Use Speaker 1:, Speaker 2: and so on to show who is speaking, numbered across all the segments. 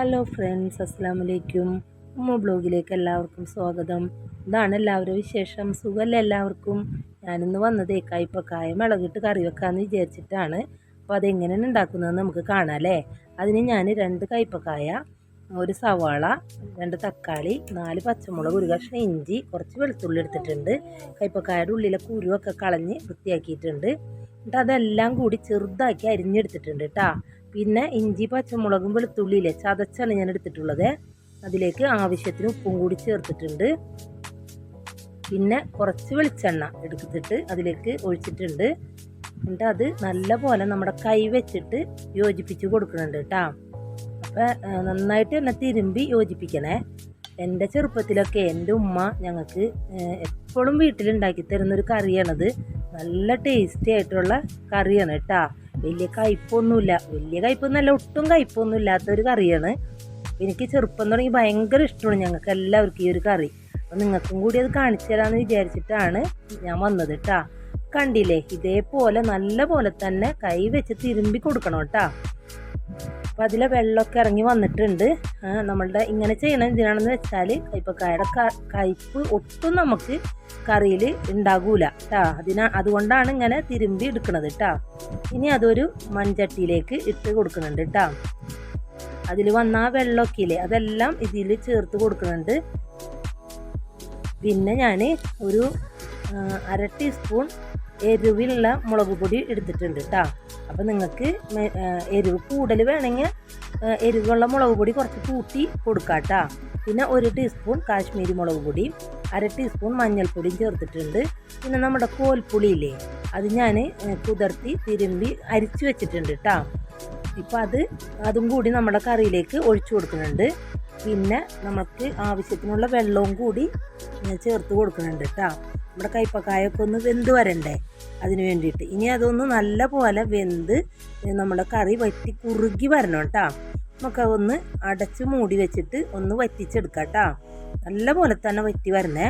Speaker 1: Hello friends, അസ്സലാമു അലൈക്കും. ഉമ്മ ബ്ലോഗിലേക്ക് എല്ലാവർക്കും സ്വാഗതം. ഇതാണ് എല്ലാവരും വിശേഷം. സുഖമല്ല എല്ലാവർക്കും. ഞാനിന്ന് വന്നത് കയ്പക്കായ മുളകിട്ട് കറി വെക്കാമെന്ന് വിചാരിച്ചിട്ടാണ്. അപ്പോൾ അതെങ്ങനെയാണ് ഉണ്ടാക്കുന്നതെന്ന് നമുക്ക് കാണാം അല്ലേ. അതിന് ഞാൻ 2 കയ്പക്കായ, 1 സവാള, 2 തക്കാളി, 4 പച്ചമുളക്, 1 കഷ്ണം ഇഞ്ചി, കുറച്ച് വെളുത്തുള്ളി എടുത്തിട്ടുണ്ട്. കയ്പക്കായുടെ ഉള്ളിലെ കുരുവൊക്കെ കളഞ്ഞ് വൃത്തിയാക്കിയിട്ടുണ്ട്. എന്നിട്ട് അതെല്ലാം കൂടി ചെറുതാക്കി അരിഞ്ഞെടുത്തിട്ടുണ്ട് കേട്ടോ. പിന്നെ ഇഞ്ചി, പച്ചമുളകും വെളുത്തുള്ളിയിലെ ചതച്ചാണ് ഞാൻ എടുത്തിട്ടുള്ളത്. അതിലേക്ക് ആവശ്യത്തിന് ഉപ്പും കൂടി ചേർത്തിട്ടുണ്ട്. പിന്നെ കുറച്ച് വെളിച്ചെണ്ണ എടുത്തിട്ട് അതിലേക്ക് ഒഴിച്ചിട്ടുണ്ട്. എന്നിട്ട് അത് നല്ല പോലെ നമ്മുടെ കൈ വെച്ചിട്ട് യോജിപ്പിച്ച് കൊടുക്കുന്നുണ്ട് കേട്ടോ. അപ്പം നന്നായിട്ട് തന്നെ തിരുമ്പി യോജിപ്പിക്കണേ. എൻ്റെ ചെറുപ്പത്തിലൊക്കെ എൻ്റെ ഉമ്മ ഞങ്ങൾക്ക് എപ്പോഴും വീട്ടിലുണ്ടാക്കി തരുന്നൊരു കറിയാണത്. നല്ല ടേസ്റ്റി ആയിട്ടുള്ള കറിയാണ് കേട്ടോ. വലിയ കയ്പൊന്നുമില്ല, വലിയ കയ്പൊന്നുമല്ല, ഒട്ടും കയ്പൊന്നും ഇല്ലാത്തൊരു കറിയാണ്. എനിക്ക് ചെറുപ്പം തുടങ്ങി ഭയങ്കര ഇഷ്ടമാണ് ഞങ്ങൾക്ക് എല്ലാവർക്കും ഈ ഒരു കറി. അപ്പം നിങ്ങൾക്കും കൂടി അത് കാണിച്ചു തരാമെന്ന് വിചാരിച്ചിട്ടാണ് ഞാൻ വന്നത് കേട്ടോ. കണ്ടില്ലേ, ഇതേപോലെ നല്ല പോലെ തന്നെ കൈ വെച്ച് തിരുമ്പി കൊടുക്കണം കേട്ടോ. അപ്പം അതിലെ വെള്ളമൊക്കെ ഇറങ്ങി വന്നിട്ടുണ്ട്. നമ്മളുടെ ഇങ്ങനെ ചെയ്യണം എന്തിനാണെന്ന് വെച്ചാൽ കയ്പക്കായുടെ കയ്പ് ഒട്ടും നമുക്ക് കറിയിൽ ഉണ്ടാകൂല കേട്ടോ. അതുകൊണ്ടാണ് ഇങ്ങനെ തിരുമ്പി എടുക്കുന്നത് കേട്ടോ. ഇനി അതൊരു മൺചട്ടിയിലേക്ക് ഇട്ട് കൊടുക്കുന്നുണ്ട് കേട്ടോ. അതിൽ വന്ന ആ വെള്ളമൊക്കെ ഇല്ലേ, അതെല്ലാം ഇതിൽ ചേർത്ത് കൊടുക്കുന്നുണ്ട്. പിന്നെ ഞാൻ ഒരു 1/2 ടീസ്പൂൺ എരിവിലുള്ള മുളക് പൊടി എടുത്തിട്ടുണ്ട് കേട്ടോ. അപ്പം നിങ്ങൾക്ക് എരിവ് കൂടുതൽ വേണമെങ്കിൽ എരിവുള്ള മുളക് പൊടി കുറച്ച് കൂട്ടി കൊടുക്കാം കേട്ടോ. പിന്നെ 1 ടീസ്പൂൺ കാശ്മീരി മുളക് പൊടി, 1/2 ടീസ്പൂൺ മഞ്ഞൾപ്പൊടിയും ചേർത്തിട്ടുണ്ട്. പിന്നെ നമ്മുടെ കോൽപ്പുളി ഇല്ലേ, അത് ഞാൻ കുതിർത്തി തിരുമ്പി അരിച്ചു വെച്ചിട്ടുണ്ട് കേട്ടോ. ഇപ്പം അതും കൂടി നമ്മുടെ കറിയിലേക്ക് ഒഴിച്ചു കൊടുക്കുന്നുണ്ട്. പിന്നെ നമുക്ക് ആവശ്യത്തിനുള്ള വെള്ളവും കൂടി ചേർത്ത് കൊടുക്കുന്നുണ്ട് കേട്ടോ. നമ്മുടെ കയ്പക്കായൊക്കെ ഒന്ന് വെന്ത് വരണ്ടേ, അതിന് വേണ്ടിയിട്ട്. ഇനി അതൊന്ന് നല്ല പോലെ വെന്ത് നമ്മുടെ കറി വറ്റി കുറുകി വരണം കേട്ടോ. നമുക്ക് ഒന്ന് അടച്ച് മൂടി വെച്ചിട്ട് ഒന്ന് വറ്റിച്ചെടുക്കാം കേട്ടോ. നല്ല പോലെ തന്നെ വറ്റി വരണേ.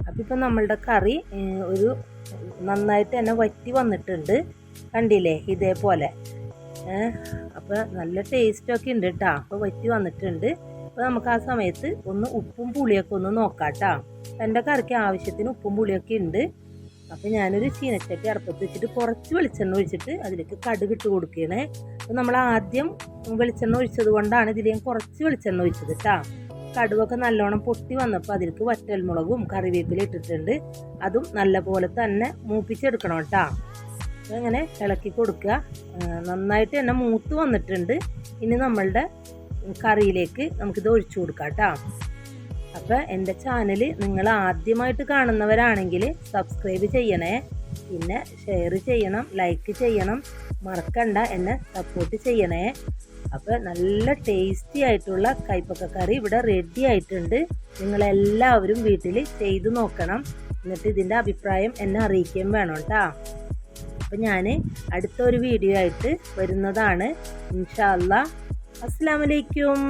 Speaker 1: അപ്പം ഇപ്പം നമ്മളുടെ കറി ഒരു നന്നായിട്ട് തന്നെ വറ്റി വന്നിട്ടുണ്ട്. കണ്ടില്ലേ, ഇതേപോലെ. അപ്പോൾ നല്ല ടേസ്റ്റൊക്കെ ഉണ്ട് കേട്ടോ. അപ്പോൾ വറ്റി വന്നിട്ടുണ്ട്. അപ്പോൾ നമുക്ക് ആ സമയത്ത് ഒന്ന് ഉപ്പും പുളിയൊക്കെ ഒന്ന് നോക്കാം കേട്ടോ. എൻ്റെ കറിക്ക് ആവശ്യത്തിന് ഉപ്പും പുളിയൊക്കെ ഉണ്ട്. അപ്പോൾ ഞാനൊരു ചീനച്ചട്ടി അടുപ്പത്ത് വെച്ചിട്ട് കുറച്ച് വെളിച്ചെണ്ണ ഒഴിച്ചിട്ട് അതിലേക്ക് കടുകിട്ട് കൊടുക്കുകയാണ്. അപ്പോൾ നമ്മൾ ആദ്യം വെളിച്ചെണ്ണ ഒഴിച്ചത് കൊണ്ടാണ് ഇതിൽ ഞാൻ കുറച്ച് വെളിച്ചെണ്ണ ഒഴിച്ചത് കേട്ടോ. കടുകൊക്കെ നല്ലോണം പൊട്ടി വന്നപ്പോൾ അതിലേക്ക് വറ്റൽമുളകും കറിവേപ്പില ഇട്ടിട്ടുണ്ട്. അതും നല്ല പോലെ തന്നെ മൂപ്പിച്ചെടുക്കണം കേട്ടോ. അങ്ങനെ ഇളക്കി കൊടുക്കുക. നന്നായിട്ട് തന്നെ മൂത്ത് വന്നിട്ടുണ്ട്. ഇനി നമ്മളുടെ കറിയിലേക്ക് നമുക്കിത് ഒഴിച്ചു കൊടുക്കാം കേട്ടോ. അപ്പോൾ എൻ്റെ ചാനൽ നിങ്ങൾ ആദ്യമായിട്ട് കാണുന്നവരാണെങ്കിൽ സബ്സ്ക്രൈബ് ചെയ്യണേ. പിന്നെ ഷെയർ ചെയ്യണം, ലൈക്ക് ചെയ്യണം, മറക്കണ്ട, എന്നെ സപ്പോർട്ട് ചെയ്യണേ. അപ്പോൾ നല്ല ടേസ്റ്റി ആയിട്ടുള്ള കയ്പക്ക കറി ഇവിടെ റെഡി ആയിട്ടുണ്ട്. നിങ്ങളെല്ലാവരും വീട്ടിൽ ചെയ്തു നോക്കണം. എന്നിട്ട് ഇതിൻ്റെ അഭിപ്രായം എന്നെ അറിയിക്കുകയും വേണം കേട്ടോ. അപ്പം ഞാൻ അടുത്തൊരു വീഡിയോ ആയിട്ട് വരുന്നതാണ്. ഇൻഷാ അല്ലാഹ്. അസ്സലാമു അലൈക്കും.